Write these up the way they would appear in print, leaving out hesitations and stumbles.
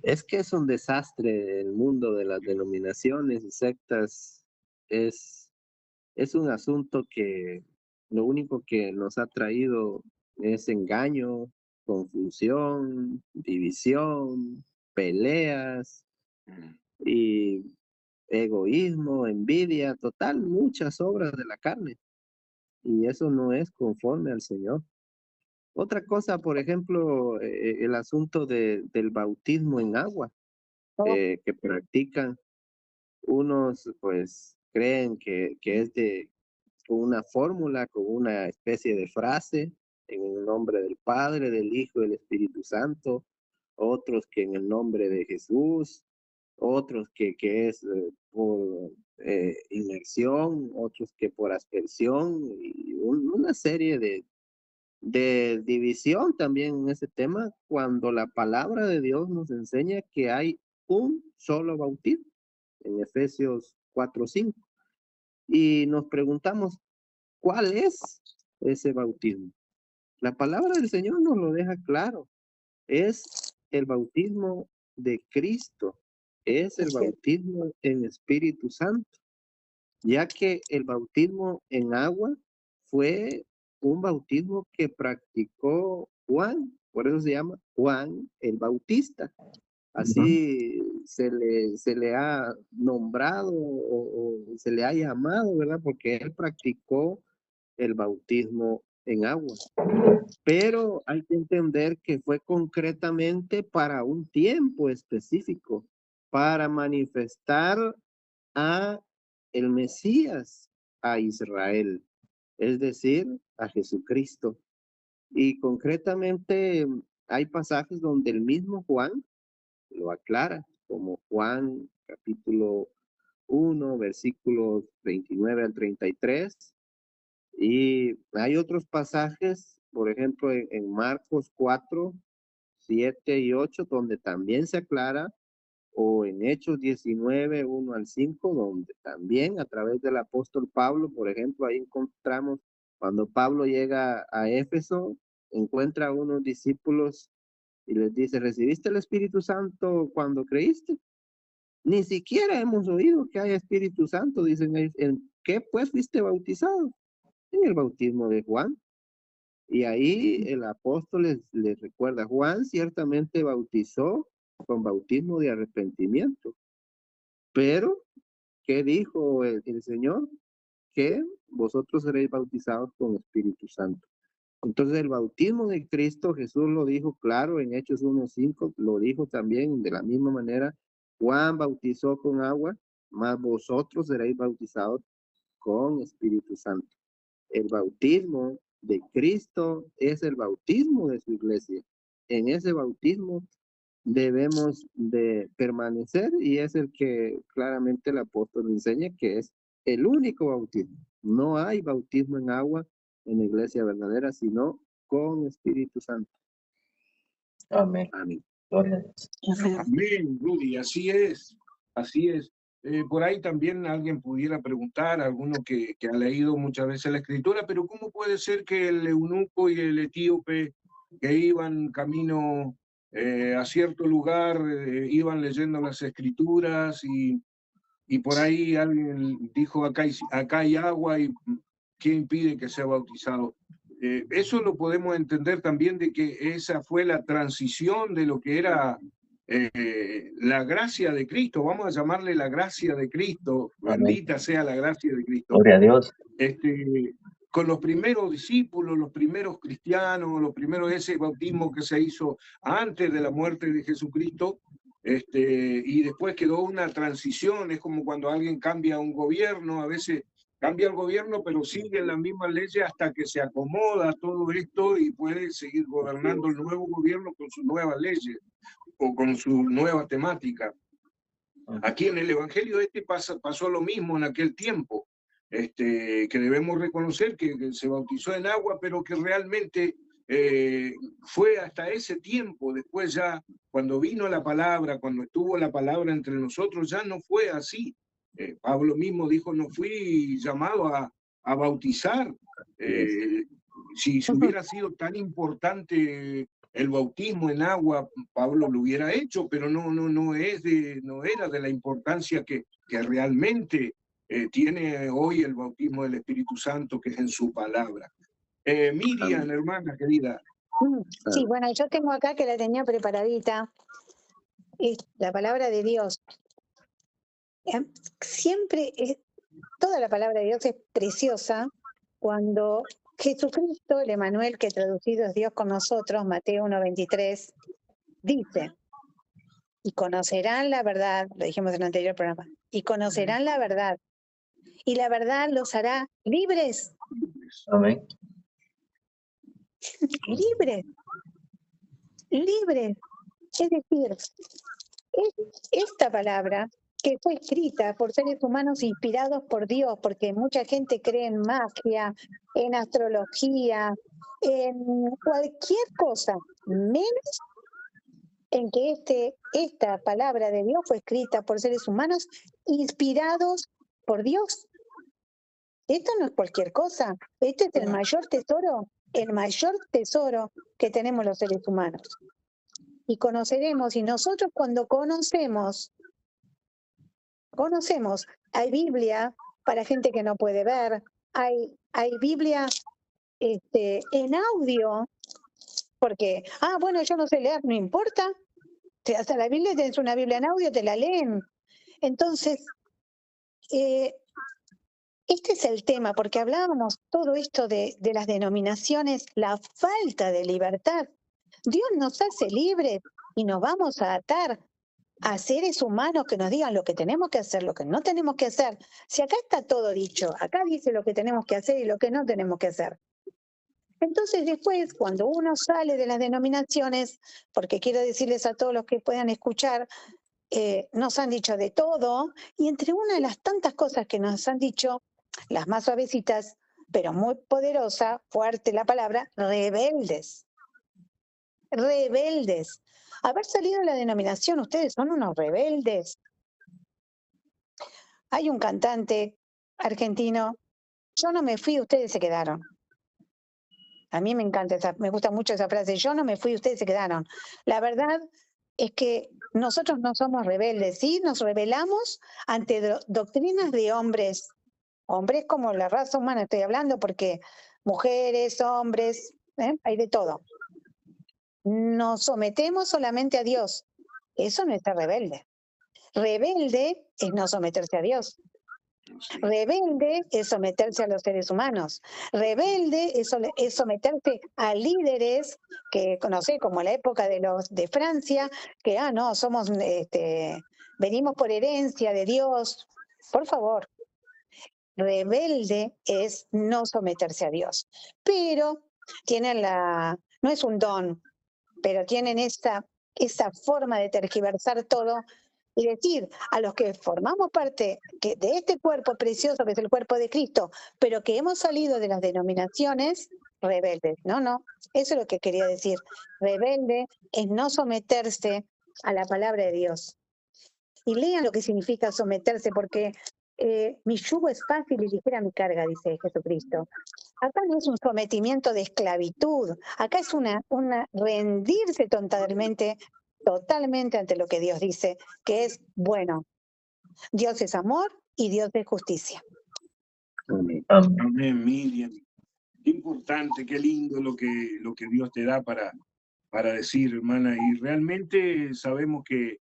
Es que es un desastre el mundo de las denominaciones y sectas. Es, es un asunto que lo único que nos ha traído es engaño, confusión, división, peleas y egoísmo, envidia, total, muchas obras de la carne. Y eso no es conforme al Señor. Otra cosa, por ejemplo, el asunto del bautismo en agua que practican. Unos pues creen que es de con una fórmula, con una especie de frase, en el nombre del Padre, del Hijo y del Espíritu Santo, otros que en el nombre de Jesús, otros que es por inmersión, otros que por aspersión, y una serie de división también en ese tema, cuando la palabra de Dios nos enseña que hay un solo bautismo en Efesios 4:5. Y nos preguntamos, ¿cuál es ese bautismo? La palabra del Señor nos lo deja claro. Es el bautismo de Cristo. Es el bautismo en Espíritu Santo, ya que el bautismo en agua fue un bautismo que practicó Juan, por eso se llama Juan el Bautista. Así se le ha nombrado o se le ha llamado, ¿verdad? Porque él practicó el bautismo en agua. Pero hay que entender que fue concretamente para un tiempo específico, para manifestar a el Mesías, a Israel, es decir, a Jesucristo. Y concretamente hay pasajes donde el mismo Juan lo aclara, como Juan capítulo 1, versículos 29 al 33. Y hay otros pasajes, por ejemplo, en Marcos 4, 7 y 8, donde también se aclara, o en Hechos 19, 1 al 5, donde también a través del apóstol Pablo, por ejemplo, ahí encontramos cuando Pablo llega a Éfeso, encuentra a unos discípulos y les dice, ¿recibiste el Espíritu Santo cuando creíste? Ni siquiera hemos oído que haya Espíritu Santo, dicen ellos. ¿En qué pues fuiste bautizado? En el bautismo de Juan. Y ahí el apóstol les recuerda, Juan ciertamente bautizó con bautismo de arrepentimiento, pero ¿qué dijo el Señor? Que vosotros seréis bautizados con Espíritu Santo. Entonces el bautismo de Cristo, Jesús lo dijo claro en Hechos 1:5, lo dijo también de la misma manera, Juan bautizó con agua, mas vosotros seréis bautizados con Espíritu Santo. El bautismo de Cristo es el bautismo de su iglesia. En ese bautismo debemos de permanecer y es el que claramente el apóstol enseña que es el único bautismo. No hay bautismo en agua en la iglesia verdadera, sino con Espíritu Santo. Amén. Amén. Amén, Rudy, así es, así es. Por ahí también alguien pudiera preguntar, alguno que ha leído muchas veces la escritura, pero ¿cómo puede ser que el eunuco y el etíope que iban camino a cierto lugar, iban leyendo las escrituras y por ahí alguien dijo, acá hay agua y ¿qué impide que sea bautizado? Eso lo podemos entender también de que esa fue la transición de lo que era la gracia de Cristo, vamos a llamarle la gracia de Cristo, bendita sea la gracia de Cristo. Gloria a Dios. Con los primeros discípulos, los primeros cristianos, los primeros ese bautismo que se hizo antes de la muerte de Jesucristo, y después quedó una transición, es como cuando alguien cambia un gobierno, a veces cambia el gobierno, pero sigue las mismas leyes hasta que se acomoda todo esto y puede seguir gobernando el nuevo gobierno con sus nuevas leyes o con su nueva temática. Aquí en el Evangelio pasó lo mismo en aquel tiempo, que debemos reconocer que se bautizó en agua, pero que realmente fue hasta ese tiempo, después ya, cuando vino la palabra, cuando estuvo la palabra entre nosotros, ya no fue así. Pablo mismo dijo, no fui llamado a bautizar. Si hubiera sido tan importante el bautismo en agua, Pablo lo hubiera hecho, pero no era de la importancia que realmente tiene hoy el bautismo del Espíritu Santo, que es en su palabra. Miriam, hermana querida. Sí, bueno, yo tengo acá que la tenía preparadita, es la palabra de Dios. Siempre, toda la palabra de Dios es preciosa cuando Jesucristo, el Emmanuel, que traducido es Dios con nosotros, Mateo 1:23, dice, y conocerán la verdad, lo dijimos en el anterior programa, y conocerán la verdad, y la verdad los hará libres. Amén. Libres. Libres. Es decir, esta palabra que fue escrita por seres humanos inspirados por Dios, porque mucha gente cree en magia, en astrología, en cualquier cosa, menos en que esta palabra de Dios fue escrita por seres humanos inspirados por Dios. Esto no es cualquier cosa, este es el mayor tesoro que tenemos los seres humanos. Y conoceremos, y nosotros cuando conocemos, hay Biblia para gente que no puede ver, hay Biblia en audio, porque, bueno, yo no sé leer, no importa, hasta la Biblia, tienes una Biblia en audio, te la leen. Entonces, este es el tema, porque hablábamos todo esto de las denominaciones, la falta de libertad. Dios nos hace libres y nos vamos a atar a seres humanos que nos digan lo que tenemos que hacer, lo que no tenemos que hacer. Si acá está todo dicho, acá dice lo que tenemos que hacer y lo que no tenemos que hacer. Entonces después, cuando uno sale de las denominaciones, porque quiero decirles a todos los que puedan escuchar, nos han dicho de todo, y entre una de las tantas cosas que nos han dicho, las más suavecitas, pero muy poderosa, fuerte la palabra, rebeldes. Rebeldes. Haber salido de la denominación, ustedes son unos rebeldes. Hay un cantante argentino, yo no me fui, ustedes se quedaron. A mí me encanta me gusta mucho esa frase, yo no me fui, ustedes se quedaron. La verdad es que nosotros no somos rebeldes, ¿sí? Nos rebelamos ante doctrinas de hombres como la raza humana estoy hablando, porque mujeres, hombres, hay de todo. Nos sometemos solamente a Dios. Eso no es ser rebelde. Rebelde es no someterse a Dios. Rebelde es someterse a los seres humanos. Rebelde es someterse a líderes que conocí como la época de Francia, que no, somos, venimos por herencia de Dios. Por favor. Rebelde es no someterse a Dios. Pero tienen no es un don, pero tienen esa forma de tergiversar todo y decir a los que formamos parte de este cuerpo precioso que es el cuerpo de Cristo, pero que hemos salido de las denominaciones, rebeldes. No, eso es lo que quería decir. Rebelde es no someterse a la palabra de Dios. Y lean lo que significa someterse, porque mi yugo es fácil y ligera mi carga, dice Jesucristo. Acá no es un sometimiento de esclavitud, acá es una rendirse totalmente ante lo que Dios dice, que es bueno. Dios es amor y Dios es justicia. Amén, Miriam. Qué importante, qué lindo lo que Dios te da para decir, hermana. Y realmente sabemos que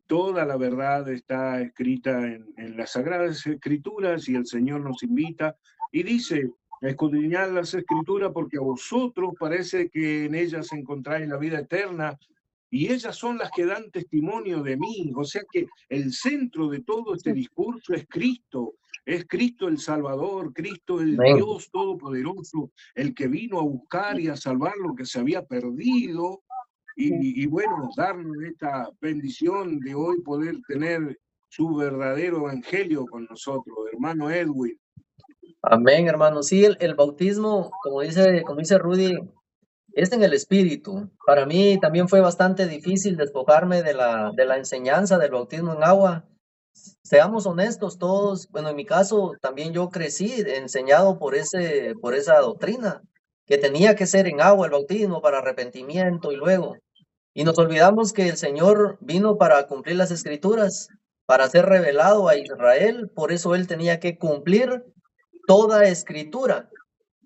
toda la verdad está escrita en las Sagradas Escrituras, y el Señor nos invita y dice: escudriñad las Escrituras porque a vosotros parece que en ellas encontráis la vida eterna, y ellas son las que dan testimonio de mí. O sea que el centro de todo este discurso es Cristo el Salvador, Cristo el Dios Todopoderoso, el que vino a buscar y a salvar lo que se había perdido. Y bueno, darnos esta bendición de hoy poder tener su verdadero evangelio con nosotros, hermano Edwin. Amén, hermano. Sí, el bautismo, como dice Rudy, es en el espíritu. Para mí también fue bastante difícil despojarme de la enseñanza del bautismo en agua. Seamos honestos todos, bueno, en mi caso también yo crecí enseñado por esa doctrina. que tenía que ser en agua el bautismo para arrepentimiento y nos olvidamos que el Señor vino para cumplir las Escrituras, para ser revelado a Israel, por eso Él tenía que cumplir toda Escritura.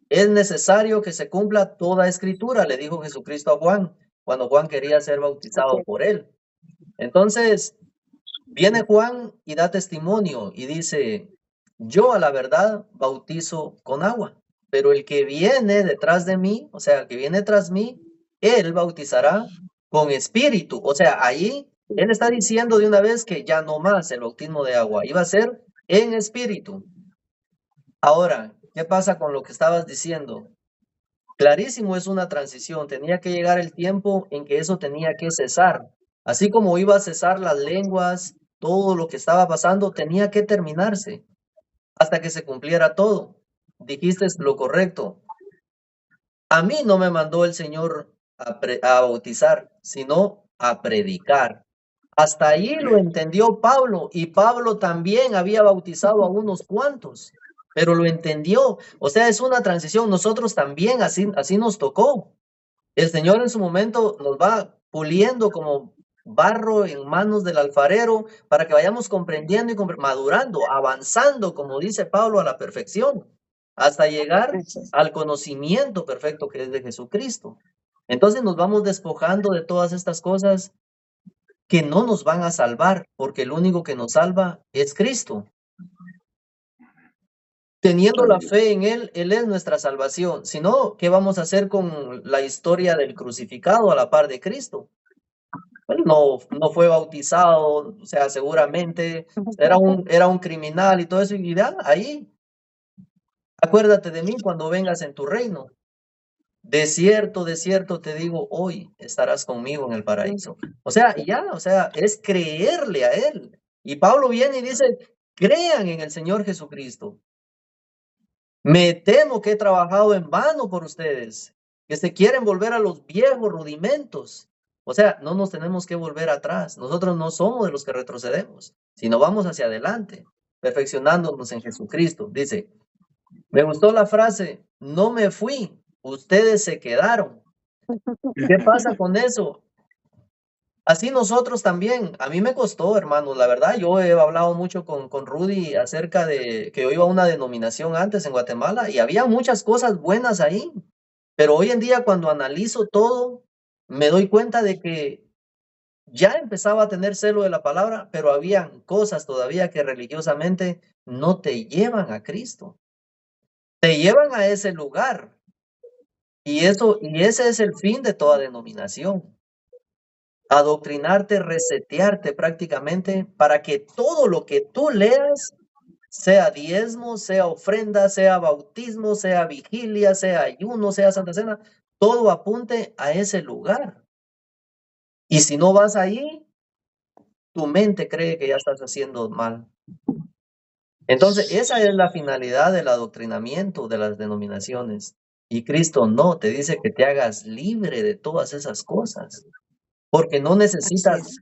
Es necesario que se cumpla toda Escritura, le dijo Jesucristo a Juan, cuando Juan quería ser bautizado por Él. Entonces, viene Juan y da testimonio y dice, yo a la verdad bautizo con agua, pero el que viene detrás de mí, o sea, el que viene tras mí, él bautizará con espíritu. O sea, ahí él está diciendo de una vez que ya no más el bautismo de agua, iba a ser en espíritu. Ahora, ¿qué pasa con lo que estabas diciendo? Clarísimo, es una transición. Tenía que llegar el tiempo en que eso tenía que cesar. Así como iba a cesar las lenguas, todo lo que estaba pasando tenía que terminarse hasta que se cumpliera todo. Dijiste lo correcto. A mí no me mandó el Señor a bautizar, sino a predicar. Hasta ahí lo entendió Pablo, y Pablo también había bautizado a unos cuantos, pero lo entendió. O sea, es una transición. Nosotros también así nos tocó. El Señor en su momento nos va puliendo como barro en manos del alfarero para que vayamos comprendiendo y madurando, avanzando, como dice Pablo, a la perfección, hasta llegar al conocimiento perfecto que es de Jesucristo. Entonces nos vamos despojando de todas estas cosas que no nos van a salvar, porque el único que nos salva es Cristo. Teniendo la fe en Él es nuestra salvación. Si no, ¿qué vamos a hacer con la historia del crucificado a la par de Cristo? Bueno, no fue bautizado, o sea, seguramente era un criminal y todo eso, y ya, ahí, acuérdate de mí cuando vengas en tu reino. De cierto te digo, hoy estarás conmigo en el paraíso. O sea, ya, o sea, es creerle a Él. Y Pablo viene y dice, crean en el Señor Jesucristo. Me temo que he trabajado en vano por ustedes, que se quieren volver a los viejos rudimentos. O sea, no nos tenemos que volver atrás. Nosotros no somos de los que retrocedemos, sino vamos hacia adelante, perfeccionándonos en Jesucristo. Dice, me gustó la frase, no me fui, ustedes se quedaron. ¿Qué pasa con eso? Así nosotros también, a mí me costó, hermanos, la verdad, yo he hablado mucho con Rudy acerca de que yo iba a una denominación antes en Guatemala y había muchas cosas buenas ahí, pero hoy en día cuando analizo todo, me doy cuenta de que ya empezaba a tener celo de la palabra, pero habían cosas todavía que religiosamente no te llevan a Cristo, te llevan a ese lugar y ese es el fin de toda denominación. Adoctrinarte, resetearte prácticamente para que todo lo que tú leas, sea diezmo, sea ofrenda, sea bautismo, sea vigilia, sea ayuno, sea Santa Cena, todo apunte a ese lugar. Y si no vas ahí, tu mente cree que ya estás haciendo mal. Entonces, esa es la finalidad del adoctrinamiento de las denominaciones. Y Cristo no, te dice que te hagas libre de todas esas cosas. Porque no necesitas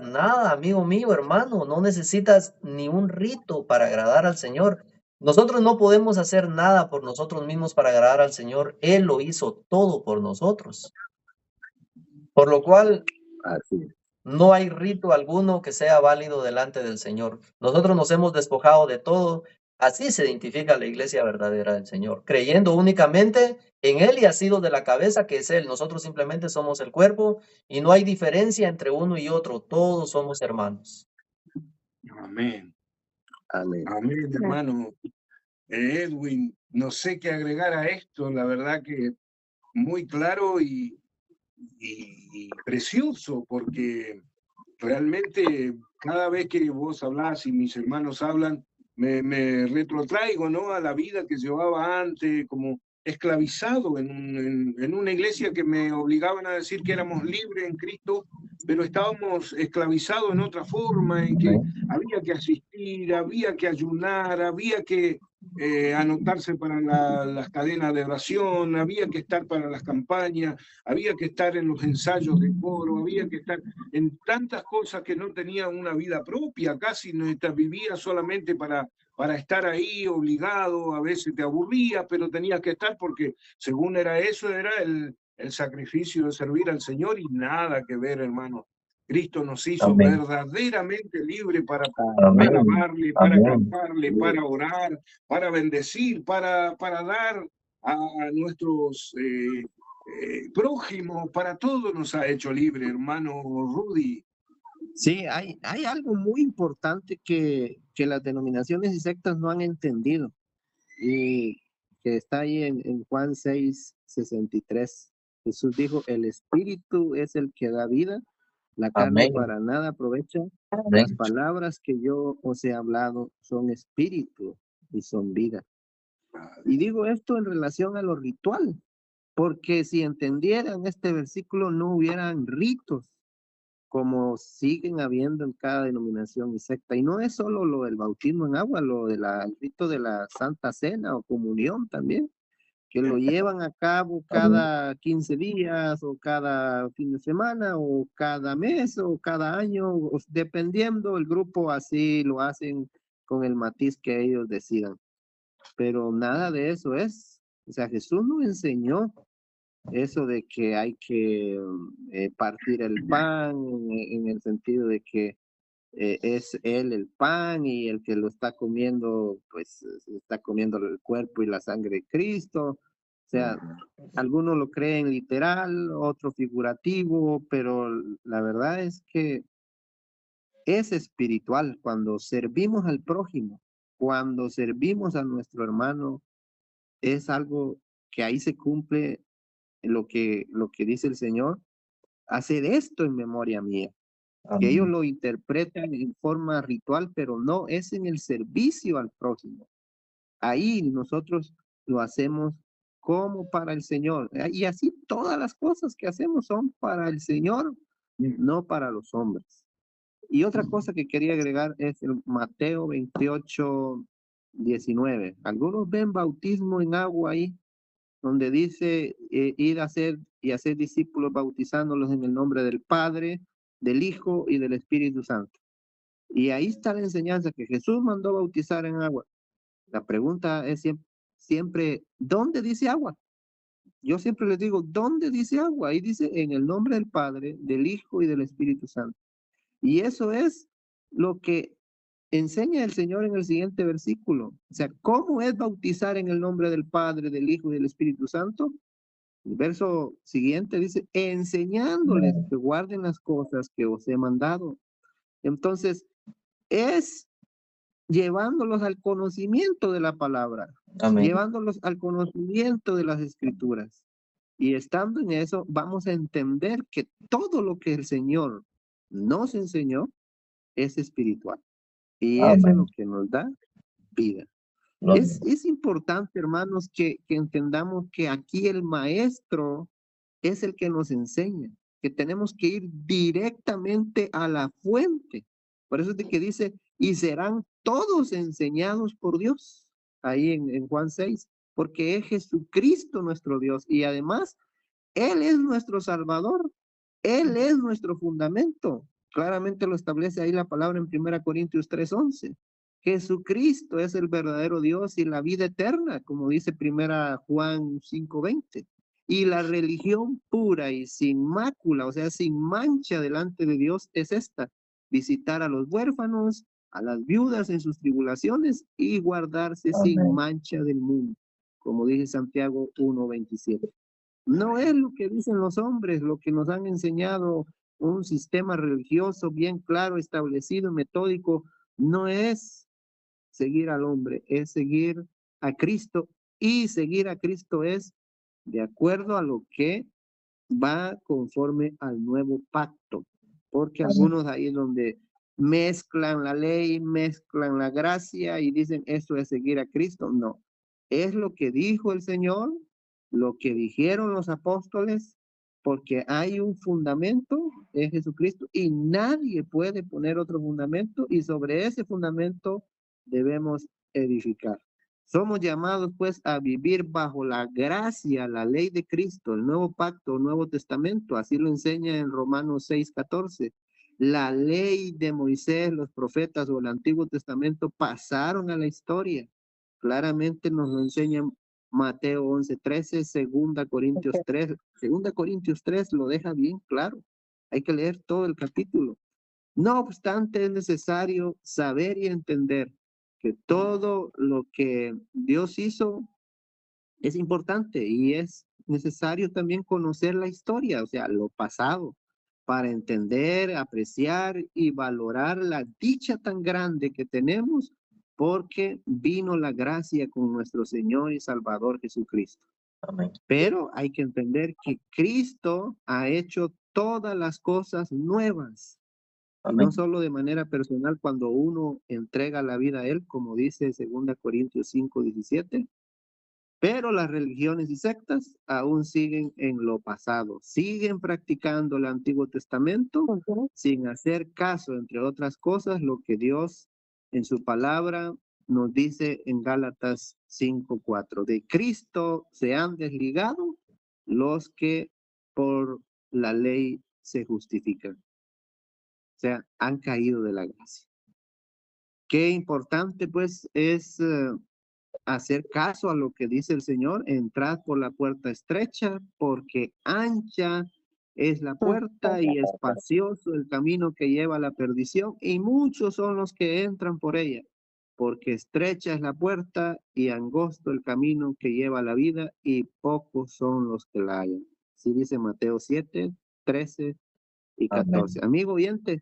nada, amigo mío, hermano, no necesitas ni un rito para agradar al Señor. Nosotros no podemos hacer nada por nosotros mismos para agradar al Señor. Él lo hizo todo por nosotros. Por lo cual, no hay rito alguno que sea válido delante del Señor. Nosotros nos hemos despojado de todo. Así se identifica la iglesia verdadera del Señor, creyendo únicamente en Él y asido de la cabeza que es Él. Nosotros simplemente somos el cuerpo y no hay diferencia entre uno y otro. Todos somos hermanos. Amén. Amén. Amén, hermano. Edwin, no sé qué agregar a esto, la verdad que muy claro y precioso, porque realmente cada vez que vos hablás y mis hermanos hablan, me retrotraigo, ¿no?, a la vida que llevaba antes, como esclavizado en una iglesia que me obligaban a decir que éramos libres en Cristo, pero estábamos esclavizados en otra forma, en que había que asistir, había que ayunar, había que anotarse para las cadenas de oración, había que estar para las campañas, había que estar en los ensayos de coro, había que estar en tantas cosas que no tenía una vida propia, casi no vivía solamente para estar ahí obligado, a veces te aburría, pero tenías que estar porque según era eso, era el sacrificio de servir al Señor y nada que ver, hermano. Cristo nos hizo Amén. verdaderamente libres para Amén. alabarle, para Amén. cantarle, para orar, para bendecir, para dar a nuestros prójimos, para todo nos ha hecho libre, hermano Rudy. Sí, hay algo muy importante que las denominaciones y sectas no han entendido y que está ahí en Juan 6:63. Jesús dijo, el Espíritu es el que da vida, la carne Amén. para nada aprovecha. Amén. Las palabras que yo os he hablado son espíritu y son vida. Y digo esto en relación a lo ritual, porque si entendieran este versículo no hubieran ritos como siguen habiendo en cada denominación y secta. Y no es solo lo del bautismo en agua, lo del rito de la Santa Cena o comunión también, que lo llevan a cabo cada 15 días o cada fin de semana o cada mes o cada año, dependiendo el grupo, así lo hacen con el matiz que ellos decidan. Pero nada de eso es. O sea, Jesús no enseñó eso de que hay que partir el pan en el sentido de que es él el pan y el que lo está comiendo, pues está comiendo el cuerpo y la sangre de Cristo. O sea, algunos lo creen literal, otro figurativo, pero la verdad es que es espiritual cuando servimos al prójimo, cuando servimos a nuestro hermano, es algo que ahí se cumple lo que dice el Señor, hacer esto en memoria mía. Que ellos lo interpretan en forma ritual, pero no, es en el servicio al prójimo. Ahí nosotros lo hacemos como para el Señor. Y así todas las cosas que hacemos son para el Señor, no para los hombres. Y otra cosa que quería agregar es el Mateo 28:19. Algunos ven bautismo en agua ahí, donde dice ir a hacer y hacer discípulos bautizándolos en el nombre del Padre, del Hijo y del Espíritu Santo. Y ahí está la enseñanza que Jesús mandó bautizar en agua. La pregunta es siempre, ¿dónde dice agua? Yo siempre les digo, ¿dónde dice agua? Ahí dice en el nombre del Padre, del Hijo y del Espíritu Santo. Y eso es lo que enseña el Señor en el siguiente versículo. O sea, ¿cómo es bautizar en el nombre del Padre, del Hijo y del Espíritu Santo? El verso siguiente dice, enseñándoles que guarden las cosas que os he mandado. Entonces, es llevándolos al conocimiento de la palabra, Amén. llevándolos al conocimiento de las escrituras. Y estando en eso, vamos a entender que todo lo que el Señor nos enseñó es espiritual. Y eso es Amén. lo que nos da vida. Es importante, hermanos, que entendamos que aquí el maestro es el que nos enseña, que tenemos que ir directamente a la fuente. Por eso es de que dice, y serán todos enseñados por Dios, ahí en Juan 6, porque es Jesucristo nuestro Dios y además Él es nuestro Salvador, Él es nuestro fundamento. Claramente lo establece ahí la palabra en 1 Corintios 3:11. Jesucristo es el verdadero Dios y la vida eterna, como dice 1 Juan 5:20. Y la religión pura y sin mácula, o sea, sin mancha delante de Dios es esta: visitar a los huérfanos, a las viudas en sus tribulaciones y guardarse sin mancha del mundo, como dice Santiago 1:27. No es lo que dicen los hombres, lo que nos han enseñado un sistema religioso bien claro, establecido, metódico. No es seguir al hombre, es seguir a Cristo, y seguir a Cristo es de acuerdo a lo que va conforme al nuevo pacto, porque algunos ahí es donde mezclan la ley, mezclan la gracia y dicen esto es seguir a Cristo. No, es lo que dijo el Señor, lo que dijeron los apóstoles, porque hay un fundamento en Jesucristo y nadie puede poner otro fundamento y sobre ese fundamento debemos edificar. Somos llamados pues a vivir bajo la gracia, la ley de Cristo, el nuevo pacto, el Nuevo Testamento, así lo enseña en Romanos 6:14. La ley de Moisés, los profetas o el Antiguo Testamento pasaron a la historia. Claramente nos lo enseña Mateo 11:13, 2 Corintios 3. 2 Corintios 3 lo deja bien claro. Hay que leer todo el capítulo. No obstante, es necesario saber y entender que todo lo que Dios hizo es importante y es necesario también conocer la historia, o sea, lo pasado, para entender, apreciar y valorar la dicha tan grande que tenemos porque vino la gracia con nuestro Señor y Salvador Jesucristo. Amén. Pero hay que entender que Cristo ha hecho todas las cosas nuevas. Y Amén. no solo de manera personal cuando uno entrega la vida a Él, como dice 2 Corintios 5:17, pero las religiones y sectas aún siguen en lo pasado, siguen practicando el Antiguo Testamento sin hacer caso, entre otras cosas, lo que Dios en su palabra nos dice en Gálatas 5:4. De Cristo se han desligado los que por la ley se justifican. O sea, han caído de la gracia. Qué importante pues es hacer caso a lo que dice el Señor, entrad por la puerta estrecha, porque ancha es la puerta y espacioso el camino que lleva a la perdición, y muchos son los que entran por ella, porque estrecha es la puerta y angosto el camino que lleva a la vida, y pocos son los que la hallan. Así dice Mateo 7:13 y 14. Amén. Amigo oyente,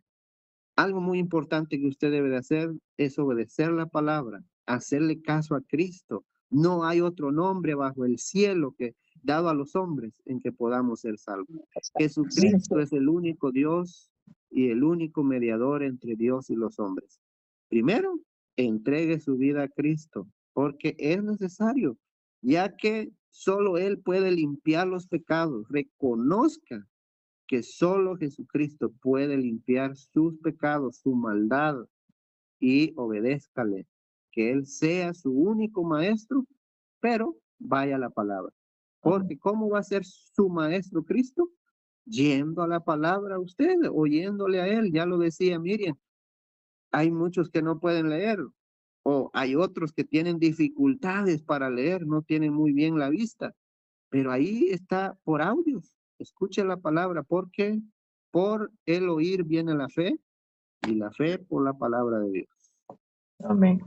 algo muy importante que usted debe de hacer es obedecer la palabra, hacerle caso a Cristo. No hay otro nombre bajo el cielo que dado a los hombres en que podamos ser salvos. Jesucristo es el único Dios y el único mediador entre Dios y los hombres. Primero, entregue su vida a Cristo, porque es necesario, ya que solo Él puede limpiar los pecados. Reconozca que solo Jesucristo puede limpiar sus pecados, su maldad, y obedézcale, que Él sea su único maestro, pero vaya a la palabra. Porque ¿cómo va a ser su maestro Cristo? Yendo a la palabra usted, oyéndole a Él, ya lo decía Miriam, hay muchos que no pueden leer, o hay otros que tienen dificultades para leer, no tienen muy bien la vista, pero ahí está por audios. Escuche la palabra, porque por el oír viene la fe y la fe por la palabra de Dios. Amén.